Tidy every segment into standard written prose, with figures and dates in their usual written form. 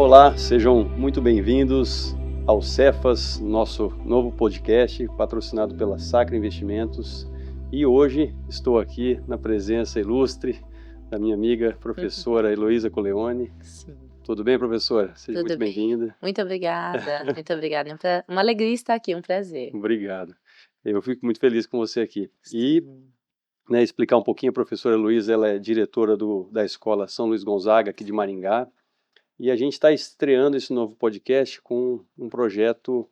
Olá, sejam muito bem-vindos ao Cefas, nosso novo podcast patrocinado pela Sacra Investimentos. E hoje estou aqui na presença ilustre da minha amiga professora Heloísa Coleoni. Sim. Tudo bem, professora? Seja Tudo muito bem. bem-vinda. Muito obrigada, muito obrigada. Uma alegria estar aqui, um prazer. Obrigado. Eu fico muito feliz com você aqui. E Sim. explicar um pouquinho, a professora Heloísa, ela é diretora da Escola São Luís Gonzaga, aqui de Maringá. E a gente está estreando esse novo podcast com um projeto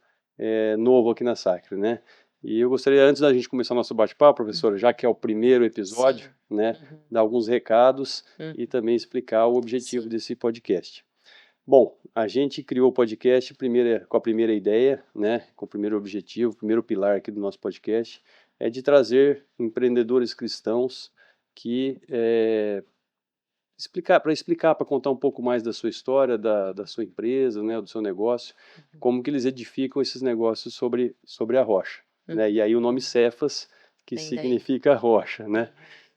novo aqui na Sacra, né? E eu gostaria, antes da gente começar nosso bate-papo, professora, já que é o primeiro episódio, Sim. né, dar alguns recados e também explicar o objetivo desse podcast. Bom, a gente criou o podcast com a primeira ideia, né, com o primeiro objetivo, o primeiro pilar aqui do nosso podcast, é de trazer empreendedores cristãos que para contar um pouco mais da sua história, da sua empresa, né, do seu negócio, como que eles edificam esses negócios sobre a rocha, né? E aí o nome Cefas, que Vem daí. significa rocha, né?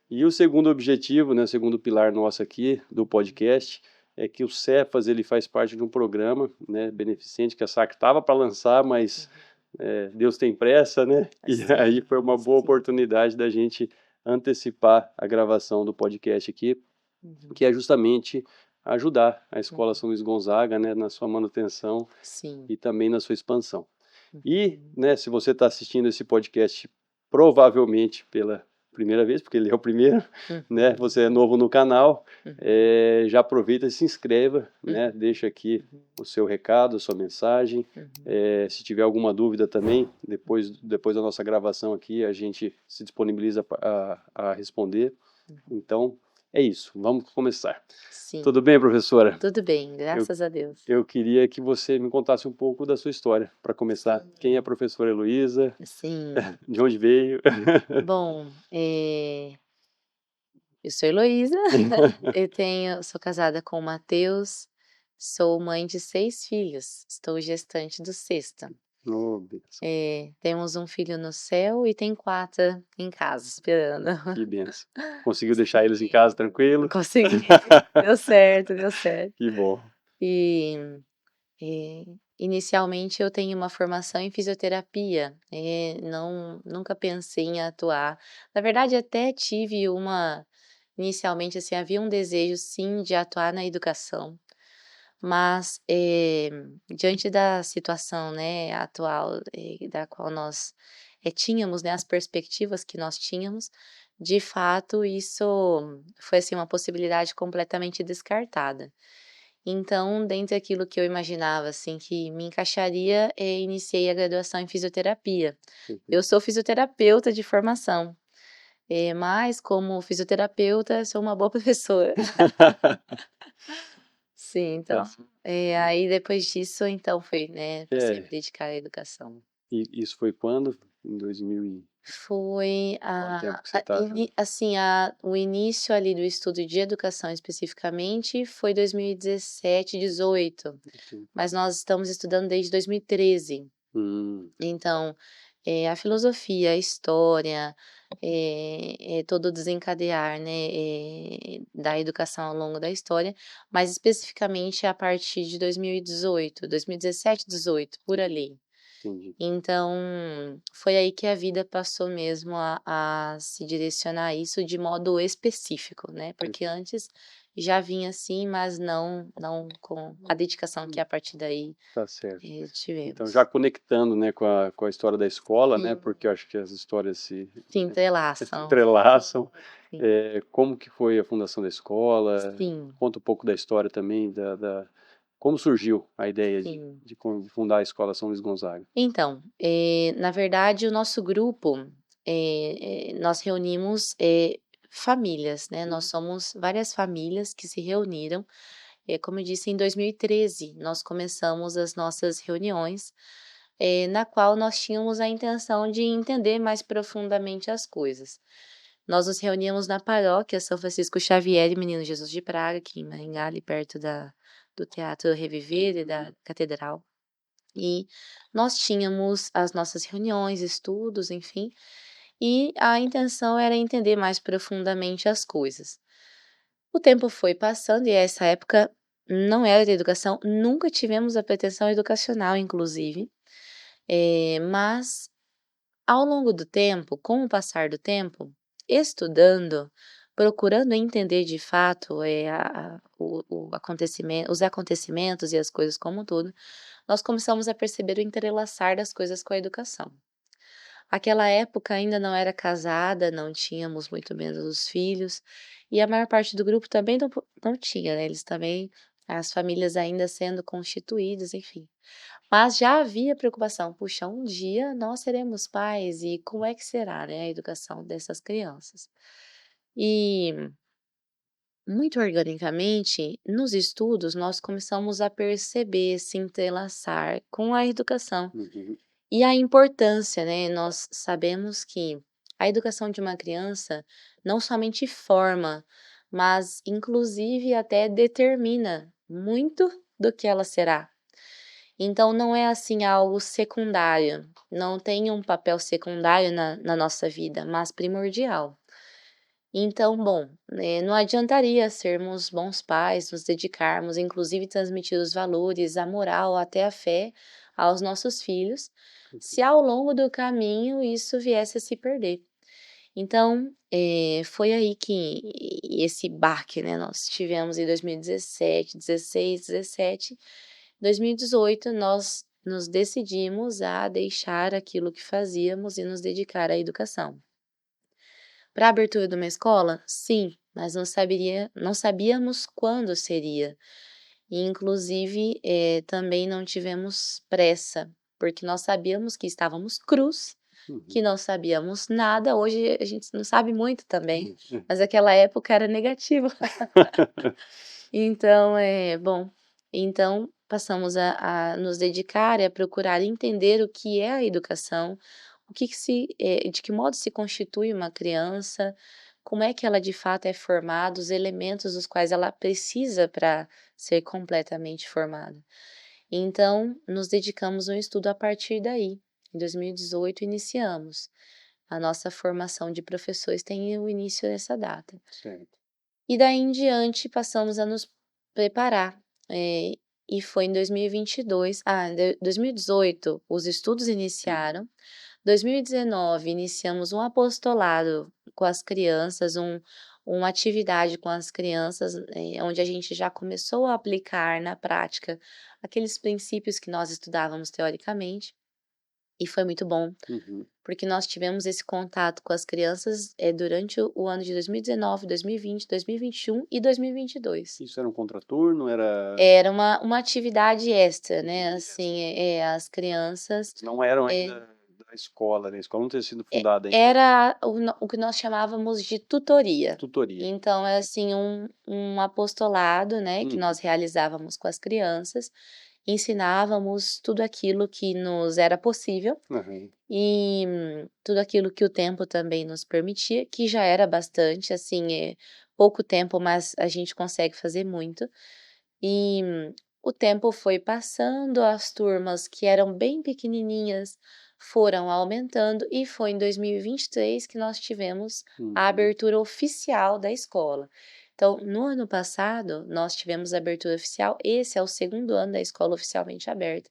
E o segundo objetivo, né, o segundo pilar nosso aqui do podcast, é que o Cefas ele faz parte de um programa, né, beneficente que a SAC estava para lançar, mas Deus tem pressa, né? E Sim, aí foi uma boa sim. oportunidade da gente antecipar a gravação do podcast aqui, que é justamente ajudar a Escola São Luís Gonzaga, né, na sua manutenção Sim. e também na sua expansão. E, né, se você está assistindo esse podcast provavelmente pela primeira vez, porque ele é o primeiro, né, você é novo no canal, já aproveita e se inscreva, né, deixa aqui o seu recado, a sua mensagem, se tiver alguma dúvida também, depois da nossa gravação aqui, a gente se disponibiliza a responder. Então, é isso, vamos começar. Sim. Tudo bem, professora? Tudo bem, graças a Deus. Eu queria que você me contasse um pouco da sua história, para começar. Sim. Quem é a professora Heloísa? Sim. De onde veio? Bom, eu sou Heloísa, sou casada com o Matheus, sou mãe de 6 filhos, estou gestante do sexto. Oh, benção. Temos um filho no céu e tem 4 em casa esperando. Que benção. Conseguiu deixar eles em casa tranquilo? Consegui, deu certo, deu certo. Que bom. E, inicialmente eu tenho uma formação em fisioterapia, nunca pensei em atuar. Na verdade até tive inicialmente assim, havia um desejo sim de atuar na educação, mas, diante da situação, né, atual, da qual nós, tínhamos, né, as perspectivas que nós tínhamos, de fato isso foi, assim, uma possibilidade completamente descartada. Então, dentro daquilo que eu imaginava, assim, que me encaixaria, iniciei a graduação em fisioterapia. Eu sou fisioterapeuta de formação, mas como fisioterapeuta sou uma boa professora. Sim, então, aí depois disso, então foi, né, passei a me dedicar à educação. E isso foi quando? Em 2000 e... Foi Quanto tempo que você tá já? assim, o início ali do estudo de educação especificamente foi 2017, 18, Entendi. mas nós estamos estudando desde 2013. Então, a filosofia, a história, todo o desencadear, né, da educação ao longo da história, mas especificamente a partir de 2018, 2017, 18, por ali. Entendi. Então, foi aí que a vida passou mesmo a se direcionar a isso de modo específico, né, porque antes já vinha assim, mas não com a dedicação que a partir daí, Tá certo. tivemos. Então, já conectando, né, com a história da escola, né, porque eu acho que as histórias se Se entrelaçam. entrelaçam. Sim. Como que foi a fundação da escola? Sim. Conta um pouco da história também, como surgiu a ideia Sim. de fundar a Escola São Luís Gonzaga. Então, na verdade o nosso grupo, nós reunimos, famílias, né, nós somos várias famílias que se reuniram, como eu disse em 2013 nós começamos as nossas reuniões, na qual nós tínhamos a intenção de entender mais profundamente as coisas. Nós nos reuníamos na paróquia São Francisco Xavier e Menino Jesus de Praga, aqui em Maringá, ali perto do Teatro Reviver e da Catedral. E nós tínhamos as nossas reuniões, estudos, enfim, e a intenção era entender mais profundamente as coisas. O tempo foi passando e essa época não era da educação, nunca tivemos a pretensão educacional, inclusive, mas ao longo do tempo, com o passar do tempo, estudando, procurando entender de fato o acontecimento, os acontecimentos e as coisas como um todo, nós começamos a perceber o entrelaçar das coisas com a educação. Aquela época ainda não era casada, não tínhamos muito menos os filhos, e a maior parte do grupo também não tinha, né? Eles também, as famílias ainda sendo constituídas, enfim. Mas já havia preocupação, puxa, um dia nós seremos pais e como é que será, né, a educação dessas crianças? E muito organicamente, nos estudos, nós começamos a perceber, se entrelaçar com a educação. Uhum. E a importância, né? Nós sabemos que a educação de uma criança não somente forma, mas inclusive até determina muito do que ela será. Então não é assim algo secundário, não tem um papel secundário na nossa vida, mas primordial. Então, bom, não adiantaria sermos bons pais, nos dedicarmos, inclusive transmitir os valores, a moral, até a fé aos nossos filhos, se ao longo do caminho isso viesse a se perder. Então, foi aí que esse baque, né, nós tivemos em 2017, 16, 17. 2018, nós nos decidimos a deixar aquilo que fazíamos e nos dedicar à educação. Para a abertura de uma escola? Sim, mas não sabíamos quando seria. E inclusive, também não tivemos pressa, porque nós sabíamos que estávamos crus, Uhum. que não sabíamos nada. Hoje a gente não sabe muito também, Uhum. mas aquela época era negativo. Então, bom, então passamos a nos dedicar e a procurar entender o que é a educação, o que que de que modo se constitui uma criança, como é que ela de fato é formada, os elementos dos quais ela precisa para ser completamente formada. Então, nos dedicamos ao estudo a partir daí. Em 2018 iniciamos. A nossa formação de professores tem o início nessa data. Certo. E daí em diante passamos a nos preparar, e foi em 2022, 2018 os estudos iniciaram, 2019 iniciamos um apostolado com as crianças, uma atividade com as crianças, onde a gente já começou a aplicar na prática aqueles princípios que nós estudávamos teoricamente, e foi muito bom. Uhum. Porque nós tivemos esse contato com as crianças, durante o ano de 2019, 2020, 2021 e 2022. Isso era um contraturno? Era. Era uma atividade extra, né, Entendi. assim, as crianças, Não eram eh, ainda da escola, né? A escola não tinha sido e fundada ainda. era o que nós chamávamos de tutoria. Tutoria. Então é, assim, um apostolado, né, que Uhum. nós realizávamos com as crianças, ensinávamos tudo aquilo que nos era possível. Aham. E tudo aquilo que o tempo também nos permitia, que já era bastante, assim, pouco tempo, mas a gente consegue fazer muito. E o tempo foi passando, as turmas que eram bem pequenininhas foram aumentando e foi em 2023 que nós tivemos a Uhum. abertura oficial da escola. Então, no ano passado, nós tivemos a abertura oficial, esse é o segundo ano da escola oficialmente aberta.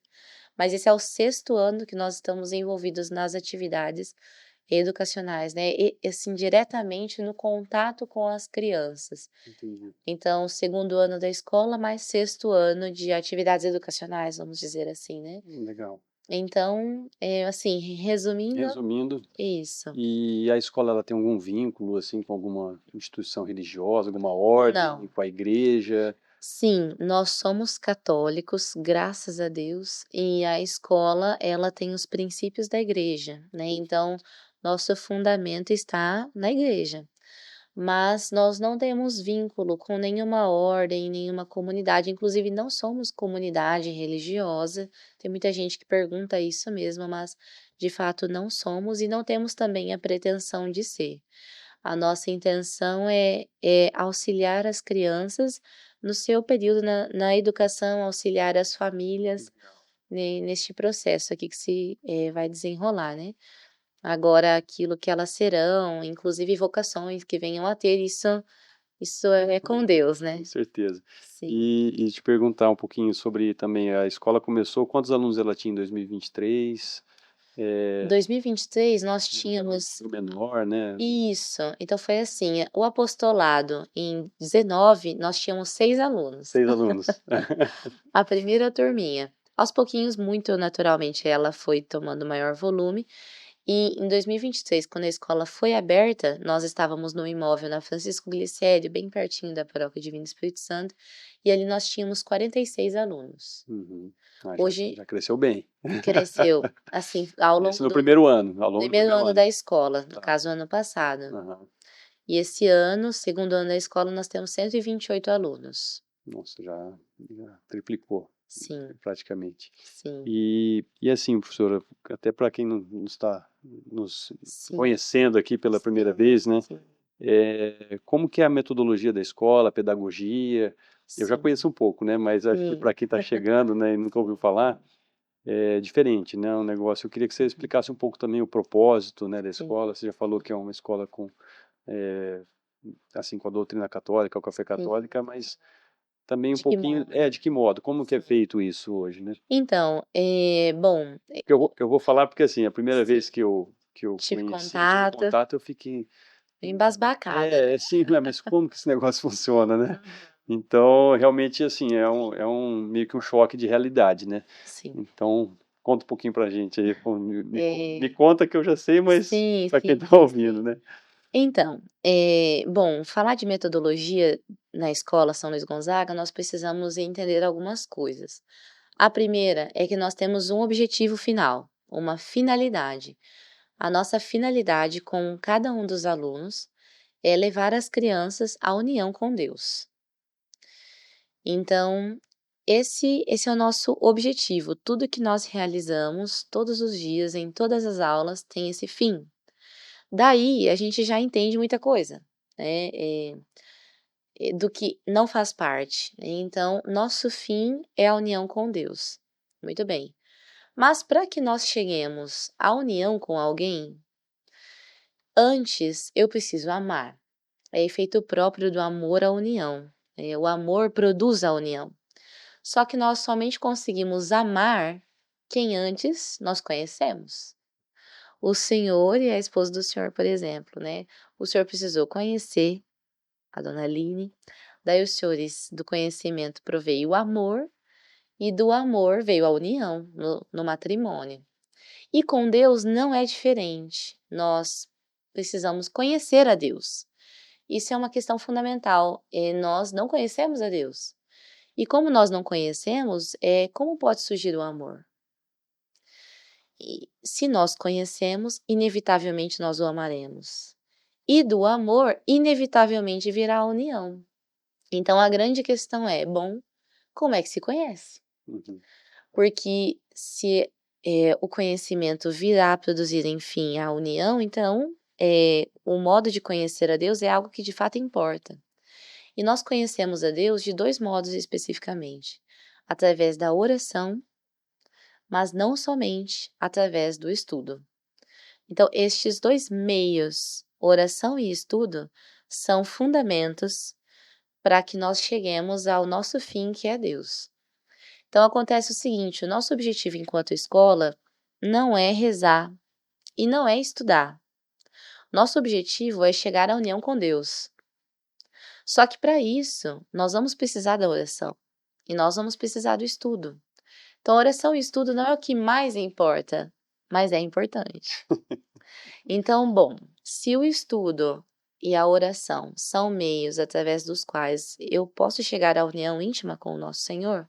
Mas esse é o sexto ano que nós estamos envolvidos nas atividades educacionais, né, e assim, diretamente no contato com as crianças. Entendi. Então, segundo ano da escola, mais sexto ano de atividades educacionais, vamos dizer assim, né. Legal. Então, assim, resumindo, Resumindo, isso. e a escola ela tem algum vínculo assim com alguma instituição religiosa, alguma ordem, Não. com a igreja? Sim, nós somos católicos, graças a Deus, e a escola, ela tem os princípios da igreja, né, então, nosso fundamento está na igreja. Mas nós não temos vínculo com nenhuma ordem, nenhuma comunidade, inclusive não somos comunidade religiosa. Tem muita gente que pergunta isso mesmo, mas de fato não somos e não temos também a pretensão de ser. A nossa intenção é auxiliar as crianças no seu período na educação, auxiliar as famílias neste processo aqui que se vai desenrolar, né? Agora aquilo que elas serão, inclusive vocações que venham a ter, isso Isso é com Deus, Com né? certeza. Sim. E te perguntar um pouquinho sobre também a escola começou, quantos alunos ela tinha em 2023? Em É, 2023 nós tínhamos o menor, né? isso, então foi assim, o apostolado em 19 nós tínhamos 6 alunos, 6 alunos. a primeira turminha. Aos pouquinhos, muito naturalmente, ela foi tomando maior volume e em 2023, quando a escola foi aberta, nós estávamos no imóvel na Francisco Glicério, bem pertinho da Paróquia Divino Espírito Santo, e ali nós tínhamos 46 alunos. Uhum. Ah, Hoje já cresceu bem. cresceu, assim, ao Isso longo no do primeiro ano, ao longo do primeiro primeiro ano ano. da escola, no Tá. caso, ano passado. Aham. E esse ano, segundo ano da escola, nós temos 128 alunos. Nossa, já triplicou, Sim, praticamente. sim, E assim, professora, até para quem não está nos sim, conhecendo aqui pela primeira sim, vez, né? sim, Como que é a metodologia da escola, a pedagogia? Eu já sim, conheço um pouco, né? Mas acho que sim. para quem está chegando, né, e nunca ouviu falar, é diferente, né? Um negócio. Eu queria que você Uhum, explicasse um pouco também o propósito, né, da sim, escola. Você já falou que é uma escola com, é, assim, com a doutrina católica, com a fé sim. católica, mas também um De que pouquinho, modo? de que modo? Como que é Sim. feito isso hoje, né? Então, bom, Eu vou falar porque, assim, a primeira sim, vez que eu tive conheci, tive contato, contato, eu fiquei, embasbacada, né? sim, mas como que esse negócio funciona, né? Uhum. Então, realmente, assim, é um meio que um choque de realidade, né? Sim. Então, conta um pouquinho pra gente aí, pô, me É, conta que eu já sei, mas sim, pra quem sim, tá sim, ouvindo, sim. né? Então, bom, falar de metodologia na escola São Luís Gonzaga, nós precisamos entender algumas coisas. A primeira é que nós temos um objetivo final, uma finalidade. A nossa finalidade com cada um dos alunos é levar as crianças à união com Deus. Então, esse é o nosso objetivo. Tudo que nós realizamos todos os dias, em todas as aulas, tem esse fim. Daí a gente já entende muita coisa, né? Do que não faz parte. Então, nosso fim é a união com Deus. Muito bem. Mas para que nós cheguemos à união com alguém, antes eu preciso amar. É efeito próprio do amor à união. O amor produz a união. Só que nós somente conseguimos amar quem antes nós conhecemos. O Senhor e a esposa do Senhor, por exemplo, né? O Senhor precisou conhecer a dona Aline, daí os senhores do conhecimento proveio o amor, e do amor veio a união no matrimônio. E com Deus não é diferente. Nós precisamos conhecer a Deus. Isso é uma questão fundamental. Nós não conhecemos a Deus. E como nós não conhecemos, como pode surgir o amor? E se nós conhecemos, inevitavelmente nós o amaremos. E do amor, inevitavelmente virá a união. Então a grande questão é, bom, como é que se conhece? Uhum. Porque se o conhecimento virá a produzir, enfim, a união, então o modo de conhecer a Deus é algo que de fato importa. E nós conhecemos a Deus de dois modos especificamente: através da oração, mas não somente através do estudo. Então, estes dois meios, oração e estudo, são fundamentos para que nós cheguemos ao nosso fim, que é Deus. Então, acontece o seguinte: o nosso objetivo enquanto escola não é rezar e não é estudar. Nosso objetivo é chegar à união com Deus. Só que para isso, nós vamos precisar da oração e nós vamos precisar do estudo. Então, oração e estudo não é o que mais importa, mas é importante. Então, bom, se o estudo e a oração são meios através dos quais eu posso chegar à união íntima com o nosso Senhor,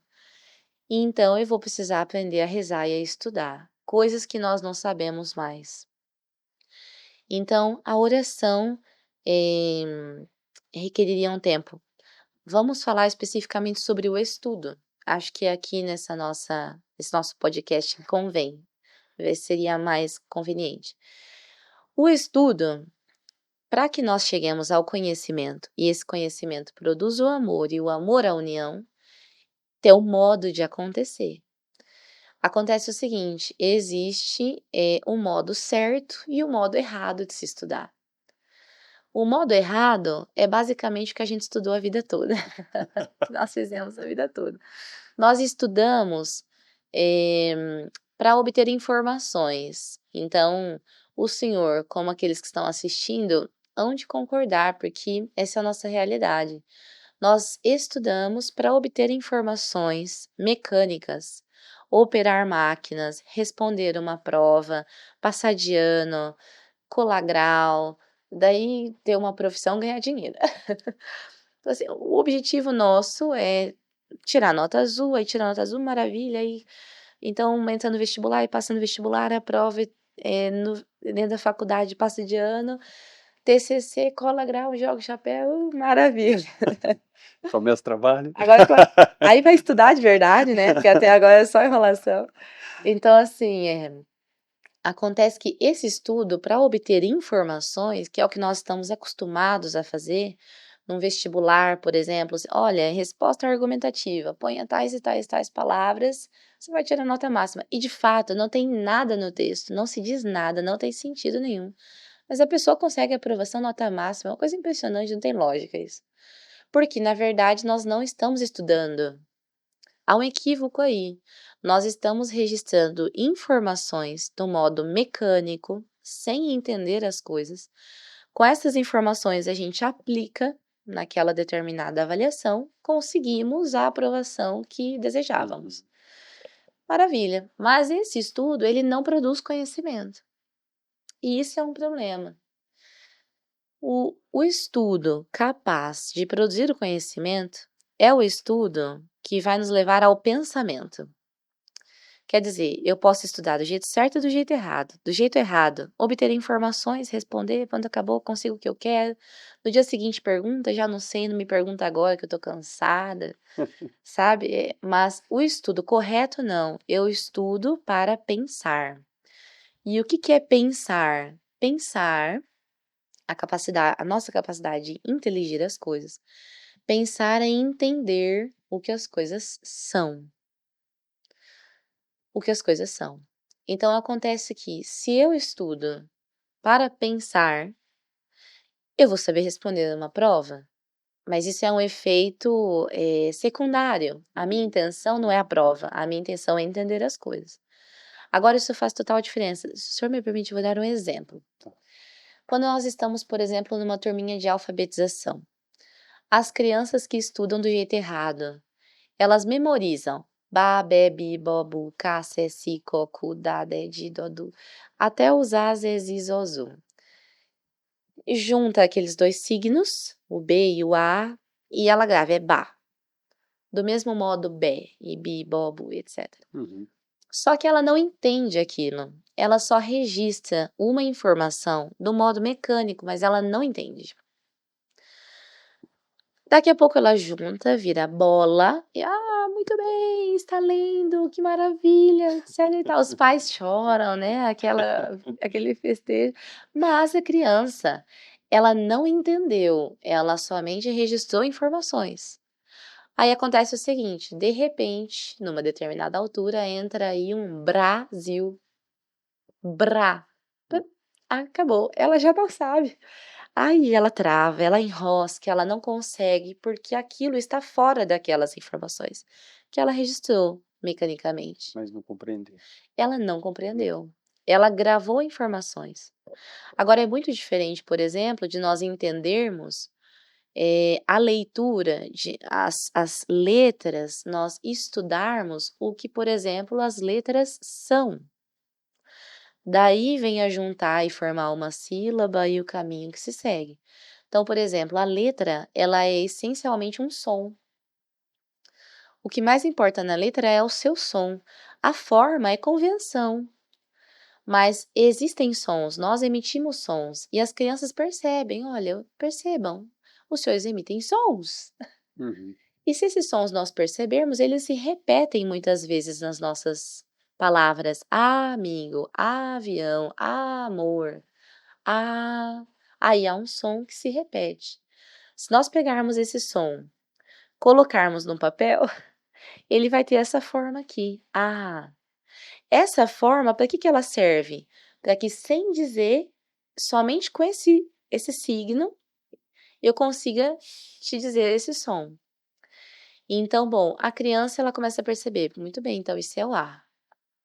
então eu vou precisar aprender a rezar e a estudar, coisas que nós não sabemos mais. Então, a oração requeriria um tempo. Vamos falar especificamente sobre o estudo. Acho que aqui nesse nosso podcast convém, ver se seria mais conveniente. O estudo, para que nós cheguemos ao conhecimento, e esse conhecimento produz o amor e o amor à união, tem um modo de acontecer. Acontece o seguinte, existe um modo certo e o modo errado de se estudar. O modo errado é basicamente o que a gente estudou a vida toda, que nós fizemos a vida toda. Nós estudamos para obter informações. Então, o senhor, como aqueles que estão assistindo, hão de concordar, porque essa é a nossa realidade. Nós estudamos para obter informações mecânicas, operar máquinas, responder uma prova, passar de ano, colar grau, daí ter uma profissão, ganhar dinheiro. Então, assim, o objetivo nosso é tirar nota azul, aí tira nota azul, maravilha, aí então entra no vestibular e passa no vestibular, aprova dentro da faculdade, passa de ano, TCC, cola grau, joga o chapéu, maravilha. Começa o trabalho. Agora, aí vai estudar de verdade, né? Porque até agora é só enrolação. Então, assim, acontece que esse estudo, para obter informações, que é o que nós estamos acostumados a fazer, num vestibular, por exemplo, olha, resposta argumentativa, ponha tais e tais e tais palavras, você vai tirar nota máxima. E de fato, não tem nada no texto, não se diz nada, não tem sentido nenhum. Mas a pessoa consegue aprovação nota máxima, é uma coisa impressionante, não tem lógica isso. Porque, na verdade, nós não estamos estudando. Há um equívoco aí. Nós estamos registrando informações do modo mecânico, sem entender as coisas. Com essas informações, a gente aplica naquela determinada avaliação, conseguimos a aprovação que desejávamos. Maravilha. Mas esse estudo, ele não produz conhecimento. E isso é um problema. O estudo capaz de produzir o conhecimento é o estudo que vai nos levar ao pensamento. Quer dizer, eu posso estudar do jeito certo e do jeito errado. Do jeito errado, obter informações, responder, quando acabou, consigo o que eu quero. No dia seguinte, pergunta, já não sei, não me pergunta agora que eu tô cansada, sabe? Mas o estudo correto, não. Eu estudo para pensar. E o que é pensar? Pensar, a nossa capacidade de inteligir as coisas. Pensar é entender o que as coisas são. O que as coisas são. Então acontece que se eu estudo para pensar, eu vou saber responder uma prova, mas isso é um efeito secundário. A minha intenção não é a prova, a minha intenção é entender as coisas. Agora isso faz total diferença. Se o senhor me permite, eu vou dar um exemplo. Quando nós estamos, por exemplo, numa turminha de alfabetização, as crianças que estudam do jeito errado, elas memorizam ba, be, bi, bo, bu, ca, se, si, co, cu, da, de, di, do, du, até usar ze, zi, zo, zu. E junta aqueles dois signos, o B e o A, e ela grava, é ba. Do mesmo modo, be, e bi, bo, bu, etc. Só que ela não entende aquilo. Ela só registra uma informação do modo mecânico, mas ela não entende. Daqui a pouco ela junta, vira bola e muito bem, está lendo, que maravilha, etc e tal. Os pais choram, né? Aquele festejo. Mas a criança, ela não entendeu, ela somente registrou informações. Aí acontece o seguinte, de repente, numa determinada altura, entra aí um Brasil. Bra. Acabou, ela já não sabe. Aí ela trava, ela enrosca, ela não consegue, porque aquilo está fora daquelas informações que ela registrou mecanicamente. Mas não compreendeu. Ela não compreendeu. Ela gravou informações. Agora é muito diferente, por exemplo, de nós entendermos a leitura, as letras, nós estudarmos o que, por exemplo, as letras são. Daí vem a juntar e formar uma sílaba e o caminho que se segue. Então, por exemplo, a letra, ela é essencialmente um som. O que mais importa na letra é o seu som. A forma é convenção. Mas existem sons, nós emitimos sons e as crianças percebem, olha, percebam, os senhores emitem sons. E se esses sons nós percebermos, eles se repetem muitas vezes nas nossas palavras. Amigo, avião, amor, aí há um som que se repete. Se nós pegarmos esse som, colocarmos num papel, ele vai ter essa forma aqui. Essa forma, para que ela serve? Para que sem dizer, somente com esse signo, eu consiga te dizer esse som. Então, bom, a criança ela começa a perceber, muito bem, então esse é o A,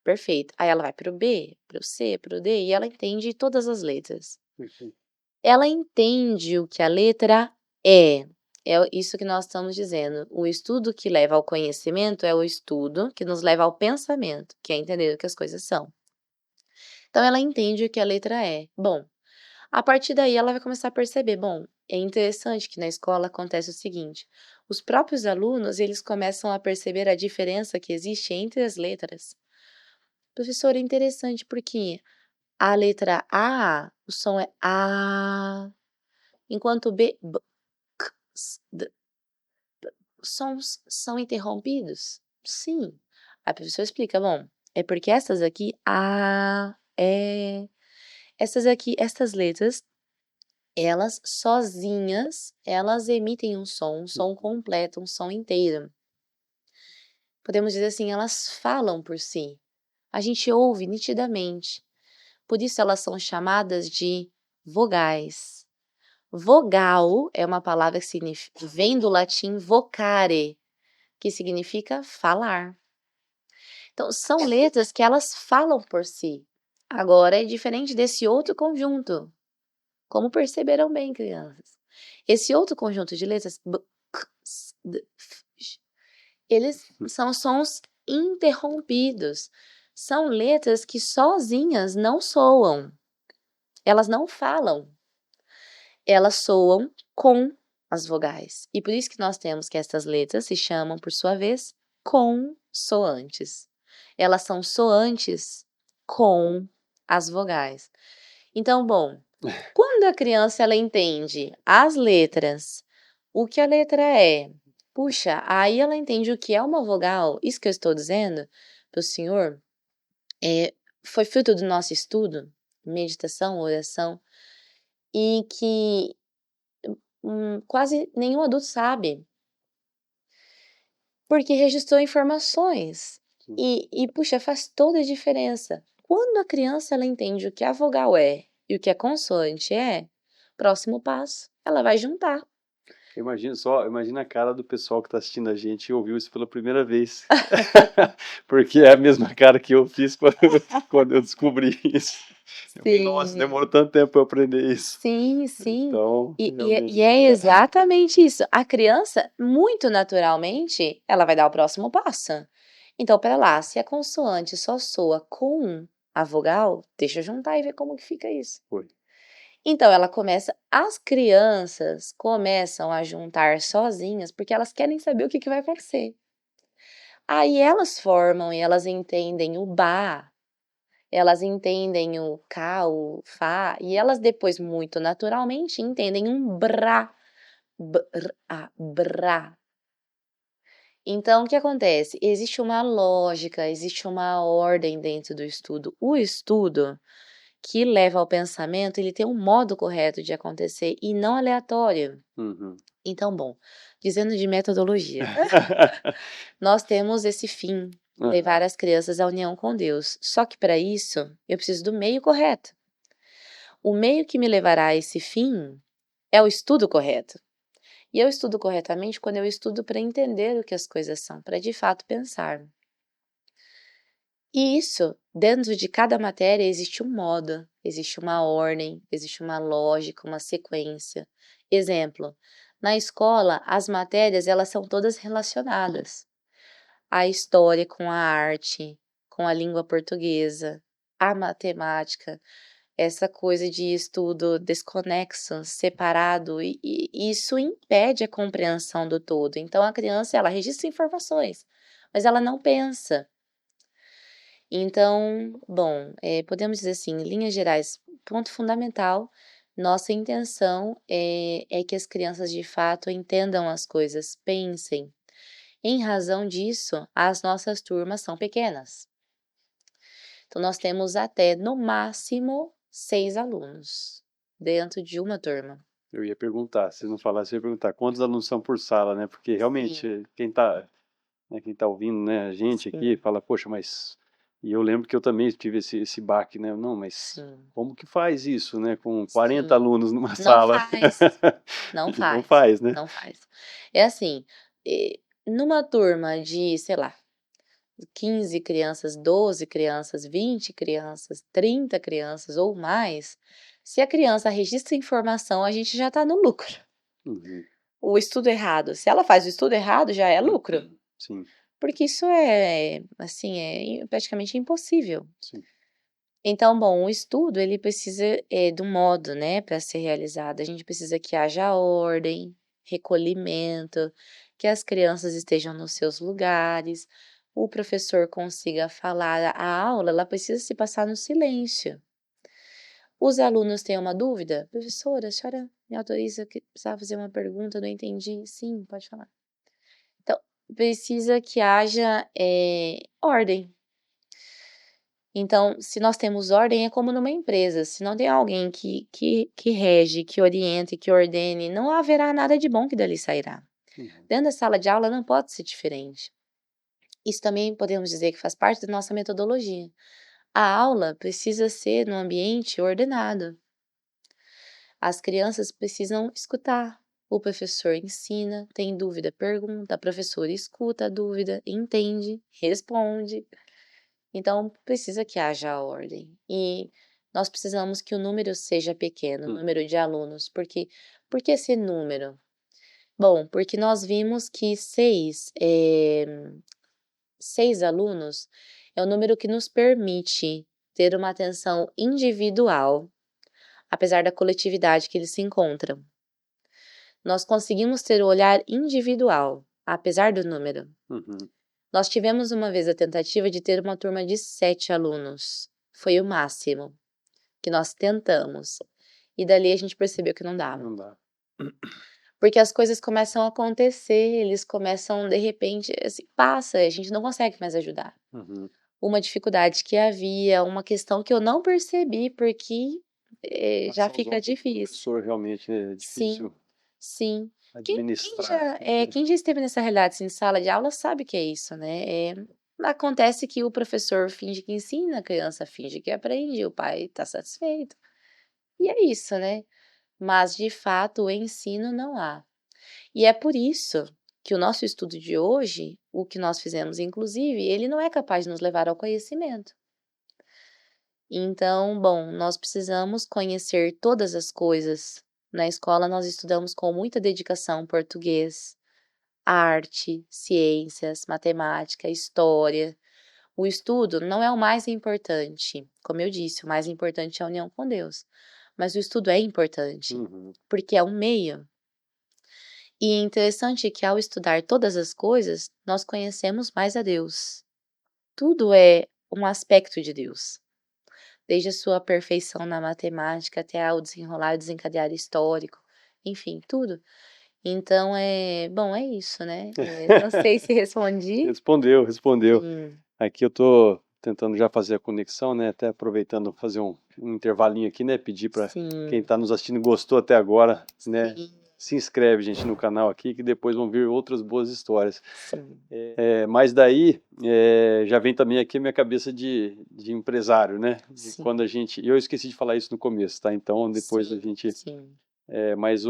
perfeito. Aí ela vai para o B, para o C, para o D e ela entende todas as letras. Perfeito. Ela entende o que a letra é. É isso que nós estamos dizendo. O estudo que leva ao conhecimento é o estudo que nos leva ao pensamento, que é entender o que as coisas são. Então ela entende o que a letra é. Bom, a partir daí ela vai começar a perceber, bom, é interessante que na escola acontece o seguinte, os próprios alunos, eles começam a perceber a diferença que existe entre as letras. Professor, é interessante porque a letra A, o som é A, enquanto o B, B, C, S, D, os sons são interrompidos? Sim. A professora explica, bom, é porque essas aqui, A, E, essas aqui, essas letras, elas sozinhas, elas emitem um som completo, um som inteiro. Podemos dizer assim, elas falam por si. A gente ouve nitidamente. Por isso elas são chamadas de vogais. Vogal é uma palavra que vem do latim vocare, que significa falar. Então, são letras que elas falam por si. Agora, é diferente desse outro conjunto. Como perceberam bem, crianças? Esse outro conjunto de letras, b, c, s, d, f, j, eles são sons interrompidos. São letras que sozinhas não soam. Elas não falam. Elas soam com as vogais. E por isso que nós temos que essas letras se chamam, por sua vez, consoantes. Elas são soantes com as vogais. Então, bom, quando a criança ela entende as letras, o que a letra é, puxa, aí ela entende o que é uma vogal. Isso que eu estou dizendo para o senhor foi fruto do nosso estudo, meditação, oração, e que quase nenhum adulto sabe, porque registrou informações. Puxa, faz toda a diferença. Quando a criança ela entende o que a vogal é e o que a consoante é, próximo passo, ela vai juntar. Imagina a cara do pessoal que está assistindo a gente e ouviu isso pela primeira vez. Porque é a mesma cara que eu fiz quando eu descobri isso. Eu falei, nossa, demorou tanto tempo para eu aprender isso. Sim, sim. Então, E é exatamente isso. A criança, muito naturalmente, ela vai dar o próximo passo. Então, pera lá, se a consoante só soa com a vogal, deixa eu juntar e ver como que fica isso. Foi. Então, as crianças começam a juntar sozinhas porque elas querem saber o que vai acontecer. Aí elas formam e elas entendem o ba, elas entendem o cá, o fá, e elas depois, muito naturalmente, entendem um brá, brá. Então, o que acontece? Existe uma lógica, existe uma ordem dentro do estudo. O estudo que leva ao pensamento, ele tem um modo correto de acontecer e não aleatório. Uhum. Então, bom, dizendo de metodologia, nós temos esse fim, levar as crianças à união com Deus. Só que para isso, eu preciso do meio correto. O meio que me levará a esse fim é o estudo correto. E eu estudo corretamente quando eu estudo para entender o que as coisas são, para de fato pensar. E isso, dentro de cada matéria, existe um modo, existe uma ordem, existe uma lógica, uma sequência. Exemplo, na escola, as matérias elas são todas relacionadas. A história com a arte, com a língua portuguesa, a matemática, essa coisa de estudo desconexo, separado, e isso impede a compreensão do todo. Então, a criança, ela registra informações, mas ela não pensa. Então, bom, podemos dizer assim, em linhas gerais, ponto fundamental, nossa intenção é que as crianças de fato entendam as coisas, pensem. Em razão disso, as nossas turmas são pequenas. Então, nós temos até, no máximo, 6 alunos dentro de uma turma. Eu ia perguntar, se não falasse, eu ia perguntar quantos alunos são por sala, né? Porque realmente, Sim. quem tá ouvindo, né, a gente aqui, fala, poxa, mas E eu lembro que eu também tive esse baque, né? Não, mas Sim, como que faz isso, né? Com 40 sim. alunos numa Não sala. faz, não E não faz, faz, né? não faz. É assim, numa turma de, sei lá, 15 crianças, 12 crianças, 20 crianças, 30 crianças ou mais, se a criança registra informação, a gente já está no lucro. Uhum. O estudo errado, se ela faz o estudo errado, já é lucro. Sim, Porque isso é, assim, praticamente impossível. sim. Então, bom, o estudo ele precisa de um modo, né, para ser realizado. A gente precisa que haja ordem, recolhimento, que as crianças estejam nos seus lugares, o professor consiga falar. A aula, ela precisa se passar no silêncio. Os alunos têm uma dúvida? Professora, a senhora me autoriza que precisava fazer uma pergunta, não entendi. Sim, pode falar. Então, precisa que haja ordem. Então, se nós temos ordem, é como numa empresa. Se não tem alguém que rege, que oriente, que ordene, não haverá nada de bom que dali sairá. Uhum. Dentro da sala de aula não pode ser diferente. Isso também podemos dizer que faz parte da nossa metodologia. A aula precisa ser num ambiente ordenado. As crianças precisam escutar. O professor ensina, tem dúvida, pergunta, a professora escuta a dúvida, entende, responde. Então, precisa que haja ordem. E nós precisamos que o número seja pequeno, o número de alunos. Por que esse número? Bom, porque nós vimos que 6 alunos é o número que nos permite ter uma atenção individual, apesar da coletividade que eles se encontram. Nós conseguimos ter o olhar individual, apesar do número. Uhum. Nós tivemos uma vez a tentativa de ter uma turma de 7 alunos. Foi o máximo que nós tentamos. E dali a gente percebeu que não dava. Não dá. Porque as coisas começam a acontecer, eles começam, de repente, assim, passa, a gente não consegue mais ajudar. Uhum. Uma dificuldade que havia, uma questão que eu não percebi, porque já Passa aos fica ombros do difícil. professor, realmente, né? É Sim, difícil sim. administrar. Quem já esteve nessa realidade, assim, de sala de aula sabe que é isso, né? Acontece que o professor finge que ensina, a criança finge que aprende, o pai está satisfeito. E é isso, né? Mas, de fato, o ensino não há. E é por isso que o nosso estudo de hoje, o que nós fizemos, inclusive, ele não é capaz de nos levar ao conhecimento. Então, bom, nós precisamos conhecer todas as coisas. Na escola, nós estudamos com muita dedicação português, arte, ciências, matemática, história. O estudo não é o mais importante. Como eu disse, o mais importante é a união com Deus. Mas o estudo é importante, Uhum. porque é um meio. E é interessante que ao estudar todas as coisas, nós conhecemos mais a Deus. Tudo é um aspecto de Deus. Desde a sua perfeição na matemática até ao desenrolar e desencadear histórico, enfim, tudo. Então bom, é isso, né. Não sei se respondi. Respondeu, respondeu. Sim, Aqui eu tô tentando já fazer a conexão, né? Até aproveitando fazer um intervalinho aqui, né? Pedir para quem sim, está nos assistindo e gostou até agora, né? sim, Se inscreve, gente, no canal aqui, que depois vão vir outras boas histórias. sim, Mas daí já vem também aqui a minha cabeça de empresário, né? De sim, quando a gente. E eu esqueci de falar isso no começo, tá? Então depois a sim, gente. sim, Mas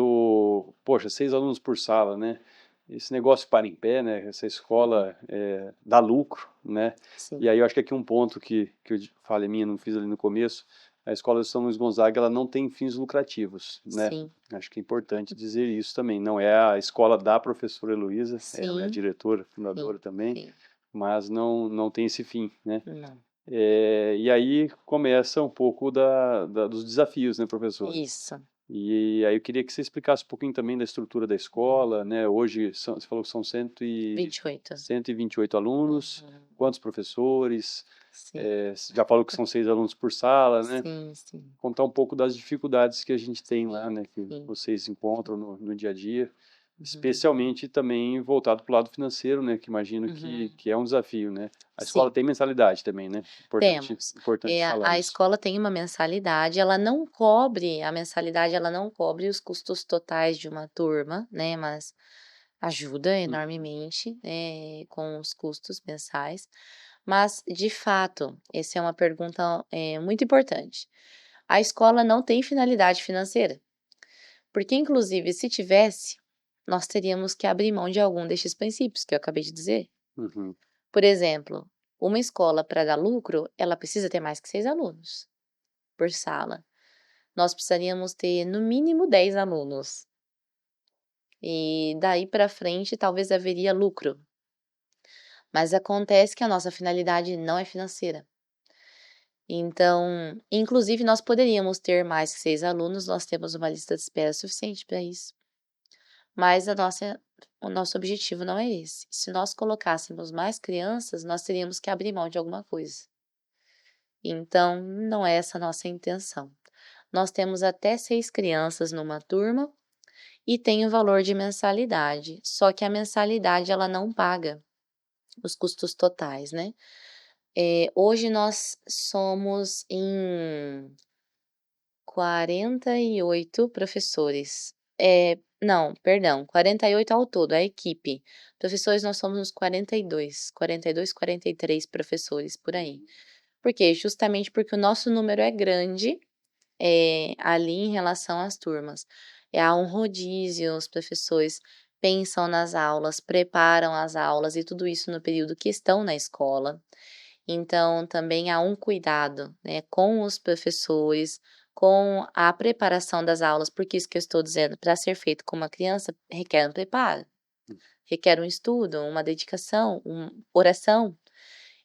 poxa, 6 alunos por sala, né? Esse negócio para em pé, né? Essa escola dá lucro, né? E sim, aí eu acho que aqui um ponto que eu falei minha, não fiz ali no começo, a escola de São Luís Gonzaga, ela não tem fins lucrativos, né? sim, Acho que é importante dizer isso também. Não é a escola da professora Heloísa, ela é a sim, diretora, sim, fundadora também, sim. mas não tem esse fim, né? Não, E aí começa um pouco dos desafios, né, professor? isso. E aí eu queria que você explicasse um pouquinho também da estrutura da escola, né? Hoje você falou que são 28. 128 alunos, Uhum. quantos professores? Sim, Você já falou que são 6 alunos por sala, né? sim, sim, Contar um pouco das dificuldades que a gente tem lá, né? Que sim. vocês encontram no dia a dia, Uhum. especialmente também voltado para o lado financeiro, né? Que imagino Uhum. que é um desafio, né? A escola Sim, tem mensalidade também, né? temos. Importante falar A isso. escola tem uma mensalidade, ela não cobre a mensalidade, ela não cobre os custos totais de uma turma, né, mas ajuda Hum. enormemente, com os custos mensais. Mas, de fato, essa é uma pergunta muito importante. A escola não tem finalidade financeira, porque, inclusive, se tivesse, nós teríamos que abrir mão de algum destes princípios que eu acabei de dizer. Uhum. Por exemplo, uma escola para dar lucro, ela precisa ter mais que 6 alunos por sala. Nós precisaríamos ter no mínimo 10 alunos. E daí para frente talvez haveria lucro. Mas acontece que a nossa finalidade não é financeira. Então, inclusive nós poderíamos ter mais que 6 alunos, nós temos uma lista de espera suficiente para isso. Mas o nosso objetivo não é esse. Se nós colocássemos mais crianças, nós teríamos que abrir mão de alguma coisa. Então, não é essa a nossa intenção. Nós temos até 6 crianças numa turma e tem o valor de mensalidade. Só que a mensalidade ela não paga os custos totais, né? Hoje nós somos em 48 professores. Não, perdão, 48 ao todo, a equipe. Professores nós somos uns 42, 43 professores por aí. Por quê? Justamente porque o nosso número é grande, ali em relação às turmas. Há um rodízio, os professores pensam nas aulas, preparam as aulas e tudo isso no período que estão na escola. Então, também há um cuidado, né, com os professores, com a preparação das aulas, porque isso que eu estou dizendo, para ser feito com uma criança, requer um preparo, requer um estudo, uma dedicação, oração.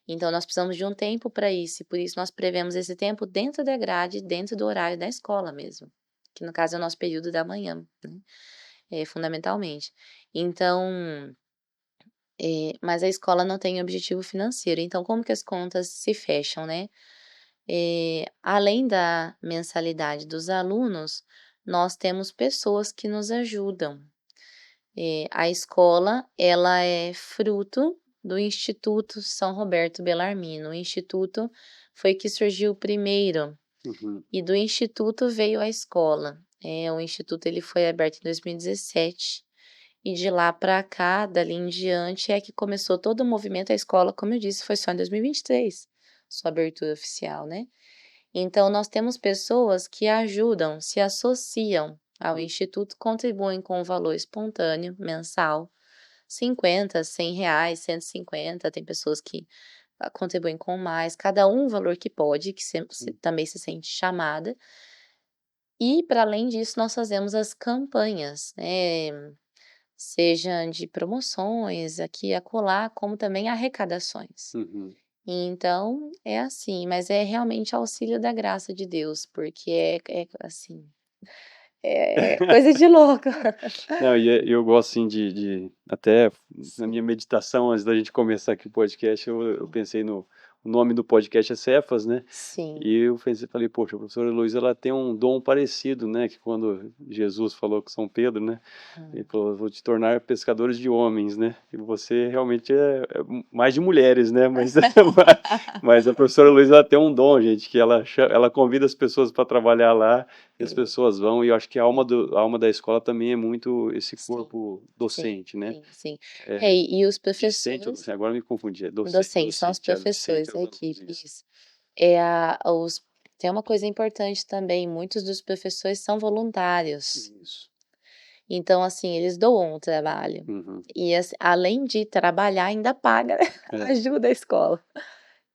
Então, nós precisamos de um tempo para isso, e por isso nós prevemos esse tempo dentro da grade, dentro do horário da escola mesmo, que no caso é o nosso período da manhã, né, fundamentalmente. Então, mas a escola não tem objetivo financeiro, então como que as contas se fecham, né? Além da mensalidade dos alunos, nós temos pessoas que nos ajudam. A escola, ela é fruto do Instituto São Roberto Bellarmino. O instituto foi que surgiu primeiro, Uhum. e do instituto veio a escola. O instituto ele foi aberto em 2017, e de lá para cá, dali em diante, é que começou todo o movimento. A escola, como eu disse, foi só em 2023, sua abertura oficial, né? Então, nós temos pessoas que ajudam, se associam ao instituto, contribuem com um valor espontâneo, mensal, 50, R$ 100, 150, tem pessoas que contribuem com mais, cada um o valor que pode, que também se sente chamada. E, para além disso, nós fazemos as campanhas, né? Seja de promoções, aqui e acolá, como também arrecadações. Uhum. Então, é assim, mas é realmente auxílio da graça de Deus, porque assim, é coisa de louco. Não, eu gosto assim até na minha meditação, antes da gente começar aqui o podcast, eu pensei no o nome do podcast é Cefas, né? Sim. E eu falei, poxa, a professora Heloísa, ela tem um dom parecido, né? Que quando Jesus falou com São Pedro, né? Ele falou, vou te tornar pescadores de homens, né? E você realmente é mais de mulheres, né? Mas a professora Heloísa, ela tem um dom, gente, que ela convida as pessoas para trabalhar lá, e as pessoas vão, e eu acho que a alma da escola também é muito esse Sim, corpo sim, docente, né? sim. E os Discente ou professores, docente? Agora me confundi, é docentes, são os docente professores, a aos alunos, equipe, isso. isso. Tem uma coisa importante também, muitos dos professores são voluntários. Isso. Então, assim, eles doam o trabalho. Uhum. E assim, além de trabalhar, ainda paga, né, É. ajuda a escola.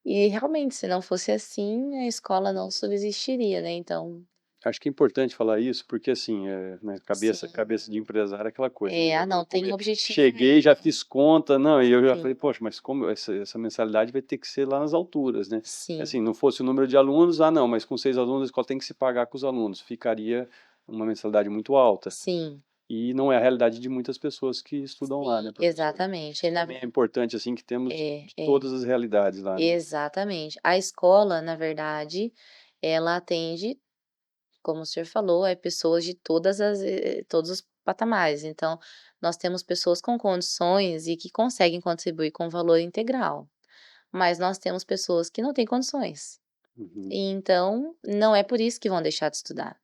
E realmente, se não fosse assim, a escola não subsistiria, né, então Acho que é importante falar isso, porque assim, né, sim. cabeça de empresário é aquela coisa, né? Não, tem um objetivo Cheguei, já fiz conta, não, e eu já sim, falei, poxa, mas como essa mensalidade vai ter que ser lá nas alturas, né? sim, Assim, não fosse o número de alunos, não, mas com 6 alunos a escola tem que se pagar com os alunos, ficaria uma mensalidade muito alta. sim, E não é a realidade de muitas pessoas que estudam lá, né, professor? exatamente. Isso também é importante, assim, que temos de É, todas as realidades lá, né? exatamente. A escola, na verdade, ela atende, como o senhor falou, pessoas de todos os patamares. Então, nós temos pessoas com condições e que conseguem contribuir com valor integral, mas nós temos pessoas que não têm condições. Uhum. E então, não é por isso que vão deixar de estudar.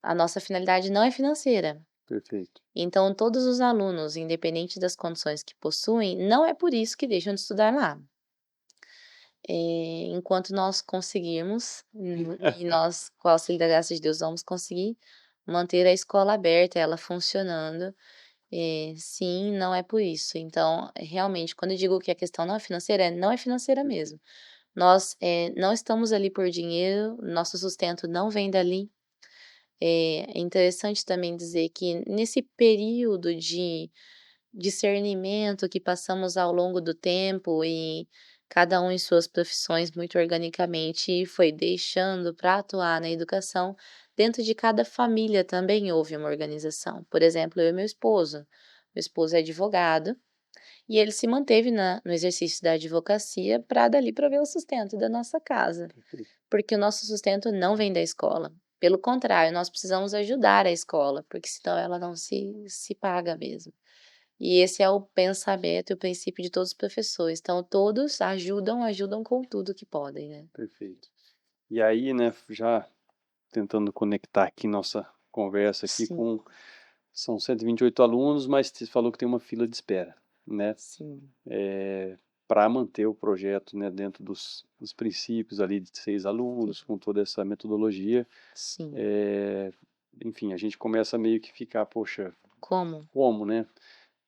A nossa finalidade não é financeira, Perfeito. Então, todos os alunos, independente das condições que possuem, não é por isso que deixam de estudar lá. Enquanto nós conseguirmos, e nós, com o auxílio da graça de Deus, vamos conseguir manter a escola aberta, ela funcionando, sim, não é por isso. Então, realmente, quando eu digo que a questão não é financeira, não é financeira mesmo. Nós, não estamos ali por dinheiro, nosso sustento não vem dali. É interessante também dizer que nesse período de discernimento que passamos ao longo do tempo e cada um em suas profissões muito organicamente foi deixando para atuar na educação, dentro de cada família também houve uma organização. Por exemplo, eu e meu esposo. Meu esposo é advogado e ele se manteve no exercício da advocacia para dali prover o sustento da nossa casa, porque o nosso sustento não vem da escola. Pelo contrário, nós precisamos ajudar a escola, porque senão ela não se paga mesmo. E esse é o pensamento e o princípio de todos os professores. Então, todos ajudam com tudo que podem, né? Perfeito. E aí, né, já tentando conectar aqui nossa conversa aqui Sim, com... São 128 alunos, mas você falou que tem uma fila de espera, né? sim, Para manter o projeto, né, dentro dos princípios ali de 6 sim, alunos, com toda essa metodologia. sim. É, enfim, a gente começa a meio que ficar, poxa, Como? como, né?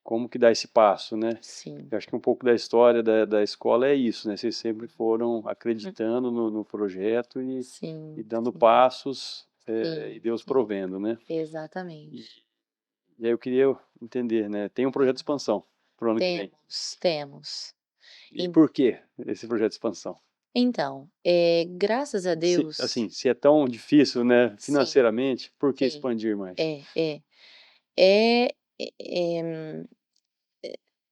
Como que dá esse passo, né? Sim, Eu acho que um pouco da história da escola é isso, né? Vocês sempre foram hum, acreditando no projeto e sim, dando sim, passos, e sim, Deus sim. provendo, né? E, Exatamente. e aí eu queria entender, né? Tem um projeto de expansão para o ano que vem. Temos. E por que esse projeto de expansão? Então, graças a Se, Deus, assim, se é tão difícil, né, sim, financeiramente, por que sim, expandir mais? é, é, é, hum,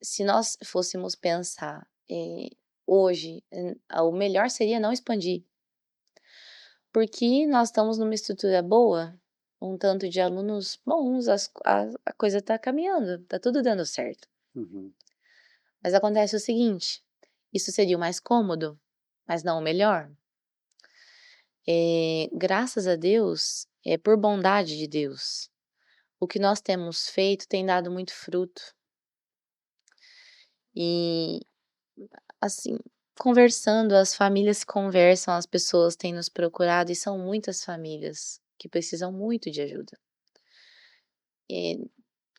se nós fôssemos pensar, hoje, o melhor seria não expandir, porque nós estamos numa estrutura boa, um tanto de alunos bons, a coisa está caminhando, está tudo dando certo. Uhum, Mas acontece o seguinte, isso seria o mais cômodo, mas não o melhor. Graças a Deus, é por bondade de Deus, o que nós temos feito tem dado muito fruto. E, assim, conversando, as famílias conversam, as pessoas têm nos procurado e são muitas famílias que precisam muito de ajuda. Eh,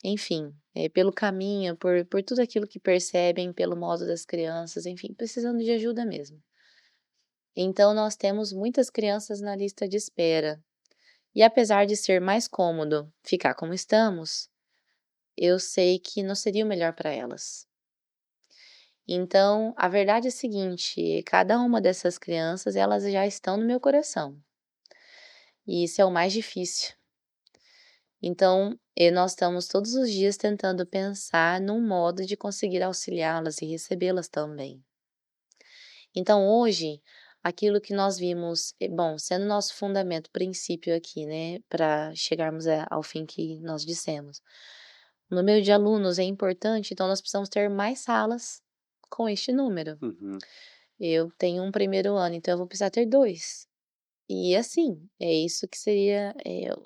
enfim, pelo caminho, por tudo aquilo que percebem, pelo modo das crianças, enfim, precisando de ajuda mesmo. Então nós temos muitas crianças na lista de espera. E apesar de ser mais cômodo ficar como estamos, eu sei que não seria o melhor para elas. Então, a verdade é a seguinte, cada uma dessas crianças, elas já estão no meu coração. E isso é o mais difícil. Então, nós estamos todos os dias tentando pensar num modo de conseguir auxiliá-las e recebê-las também. Então, hoje, aquilo que nós vimos, bom, sendo nosso fundamento, princípio aqui, né, para chegarmos ao fim que nós dissemos. O número de alunos é importante, então nós precisamos ter mais salas com este número. uhum, Eu tenho um primeiro ano, então eu vou precisar ter 2. E assim, é isso que seria,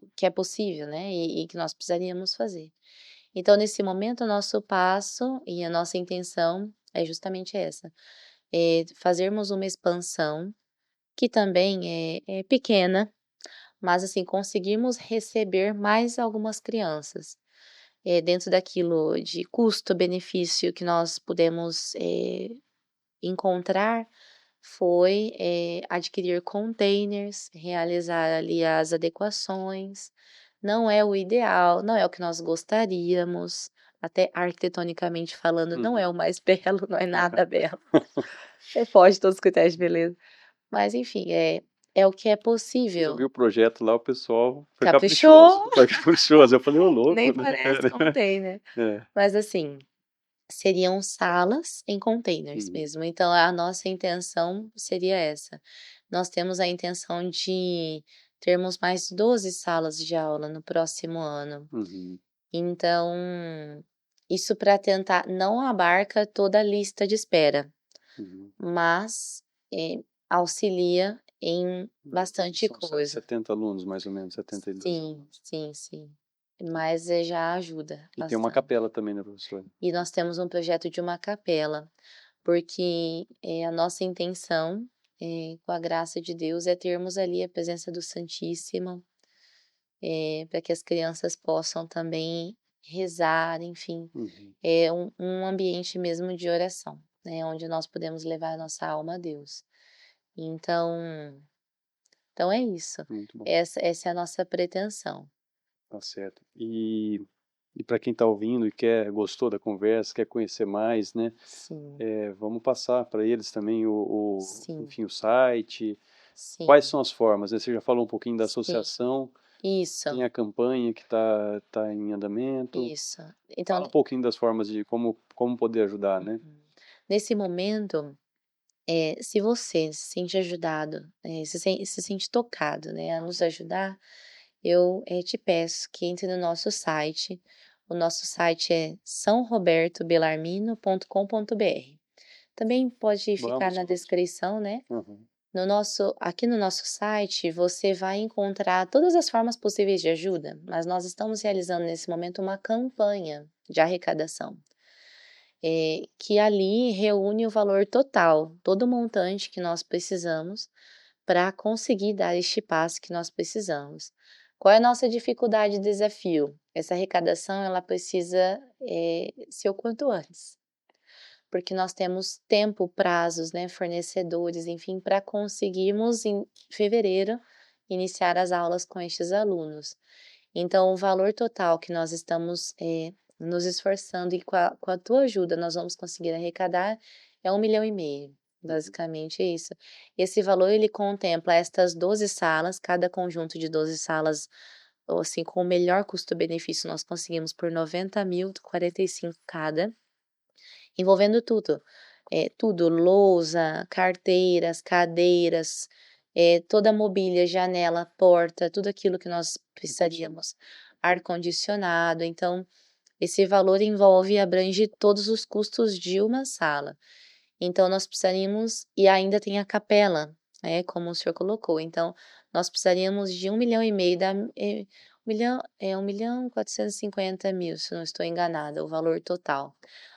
o que é possível, né, e que nós precisaríamos fazer. Então, nesse momento, o nosso passo e a nossa intenção é justamente essa, fazermos uma expansão que também é pequena, mas assim, conseguirmos receber mais algumas crianças. Dentro daquilo de custo-benefício que nós pudemos, encontrar, foi, adquirir containers, realizar ali as adequações. Não é o ideal, não é o que nós gostaríamos, até arquitetonicamente falando, não uhum. é o mais belo, não é nada belo. Foge todos os critérios de beleza. Mas enfim, é o que é Mas eu vi possível. o projeto lá, o pessoal foi caprichoso, Caprichou, foi caprichoso. Eu falei, ô louco, nem né? parece container. É. Mas assim, seriam salas em containers Uhum, mesmo, então a nossa intenção seria essa. Nós temos a intenção de termos mais 12 salas de aula no próximo ano. uhum, Então, isso para tentar não abarca toda a lista de espera, uhum. mas, auxilia em bastante São coisa. 70 alunos, mais ou menos, 72. Sim, sim, sim. mas já ajuda E tem uma bastante. capela também, né, professora? E nós temos um projeto de uma capela, porque, a nossa intenção, com a graça de Deus, é termos ali a presença do Santíssimo, para que as crianças possam também rezar, enfim, Uhum. é um ambiente mesmo de oração, né, onde nós podemos levar a nossa alma a Deus. Então é isso, Muito bom, essa é a nossa pretensão. tá certo. E para quem está ouvindo e gostou da conversa, quer conhecer mais, né, Sim, vamos passar para eles também sim, enfim, o site. Quais sim, são as formas, né? Você já falou um pouquinho da sim. associação, tem Isso, a campanha que está em andamento. isso. Então, Fala um pouquinho das formas de como poder ajudar, né? nesse momento, se você se sente ajudado, se sente tocado, né, a nos ajudar, eu, te peço que entre no nosso site. O nosso site é sãorobertobelarmino.com.br. Também pode ficar Vamos. na descrição, né. Uhum. Aqui no nosso site, você vai encontrar todas as formas possíveis de ajuda, mas nós estamos realizando nesse momento uma campanha de arrecadação, que ali reúne o valor total, todo o montante que nós precisamos para conseguir dar este passo que nós precisamos. Qual é a nossa dificuldade e desafio? Essa arrecadação ela precisa, ser o quanto antes, porque nós temos tempo, prazos, né, fornecedores, enfim, para conseguirmos em fevereiro iniciar as aulas com estes alunos. Então, o valor total que nós estamos, nos esforçando e com a tua ajuda nós vamos conseguir arrecadar é 1,5 milhão, Uhum. basicamente é isso. Esse valor ele contempla estas 12 salas, cada conjunto de 12 salas, ou assim, com o melhor custo-benefício nós conseguimos por 90.045 cada, envolvendo tudo, tudo, lousa, carteiras, cadeiras, toda a mobília, janela, porta, tudo aquilo que nós precisaríamos, ar-condicionado, então, esse valor envolve e abrange todos os custos de uma sala. Então nós precisaríamos e ainda tem a capela, como o senhor colocou, então nós precisaríamos de 1,5 milhão um milhão 450 mil, se não estou enganada, o valor total.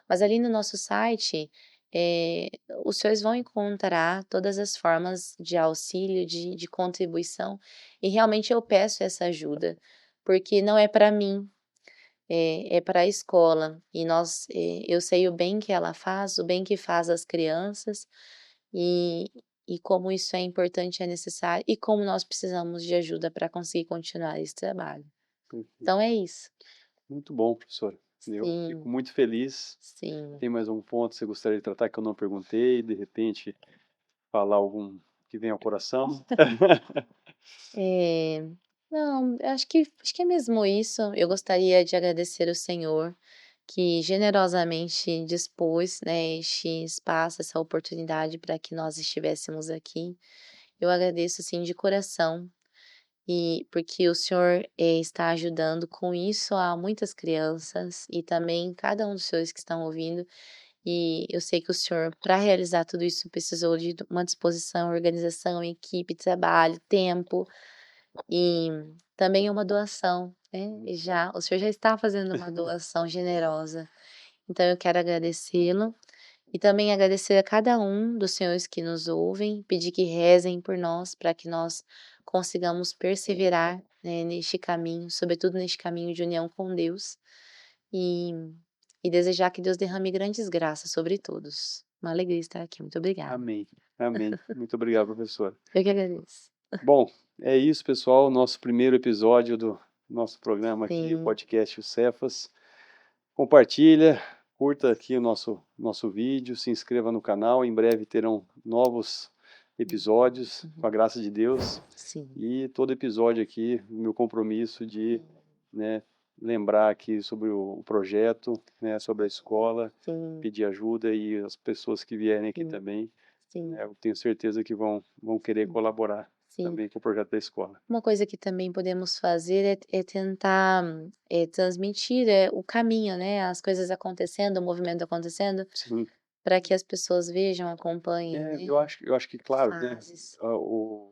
Mas ali no nosso site, eh, os senhores vão encontrar todas as formas de auxílio, de contribuição, e realmente eu peço essa ajuda, porque não é para mim, é para a escola, e eu sei o bem que ela faz, o bem que faz às crianças, e como isso é importante, é necessário, e como nós precisamos de ajuda para conseguir continuar esse trabalho. Perfeito. Então é isso. Muito bom, professora. Eu fico Sim, muito feliz. sim. Tem mais um ponto que você gostaria de tratar que eu não perguntei, de repente falar algum que vem ao coração? Eh, não, eu acho que é mesmo isso. Eu gostaria de agradecer o Senhor, que generosamente dispôs, né, este espaço, essa oportunidade para que nós estivéssemos aqui. Eu agradeço, assim, de coração, e porque o senhor, está ajudando com isso a muitas crianças e também cada um dos senhores que estão ouvindo, e eu sei que o senhor, para realizar tudo isso, precisou de uma disposição, organização, equipe, trabalho, tempo e também uma doação, né, e já o senhor já está fazendo uma doação generosa. Então eu quero agradecê-lo e também agradecer a cada um dos senhores que nos ouvem, pedir que rezem por nós, para que nós consigamos perseverar, né, neste caminho, sobretudo neste caminho de união com Deus, e desejar que Deus derrame grandes graças sobre todos. Uma alegria estar aqui. Muito obrigada. Amém, amém. Muito obrigado, professora. Eu que agradeço. Bom, é isso, pessoal. Nosso primeiro episódio do nosso programa aqui, o Sim, podcast o Cefas. Compartilha, curta aqui o nosso vídeo, se inscreva no canal. Em breve terão novos episódios, com a graça de Deus. sim, E todo episódio aqui, o meu compromisso de, né, lembrar aqui sobre o projeto, né, sobre a escola, sim, pedir ajuda e as pessoas que vierem aqui sim, também, sim, né, eu tenho certeza que vão querer sim, colaborar sim. também com o projeto da escola. Uma coisa que também podemos fazer é tentar, transmitir, o caminho, né, as coisas acontecendo, o movimento acontecendo, Sim, para que as pessoas vejam, acompanhem, né, eu acho que as claro, né, fases. a- o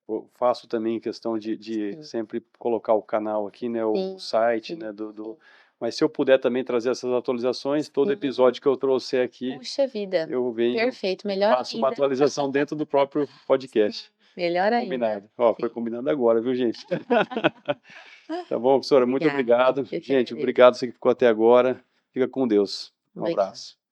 eu faço também questão de Sim. sempre colocar o canal aqui, né, o Sim, site, sim. né, mas se eu puder também trazer essas atualizações, todo Sim. episódio que eu trouxer aqui, Puxa vida, eu venho, perfeito, melhor faço uma ainda. atualização dentro do próprio podcast. Melhor ainda. Combinado. Ó, foi Sim. combinado agora, viu, gente? Tá bom, professora? Muito Obrigada, obrigado. eu que Gente, agradeço. obrigado você que ficou até agora. Fica com Deus. Um Obrigada. abraço.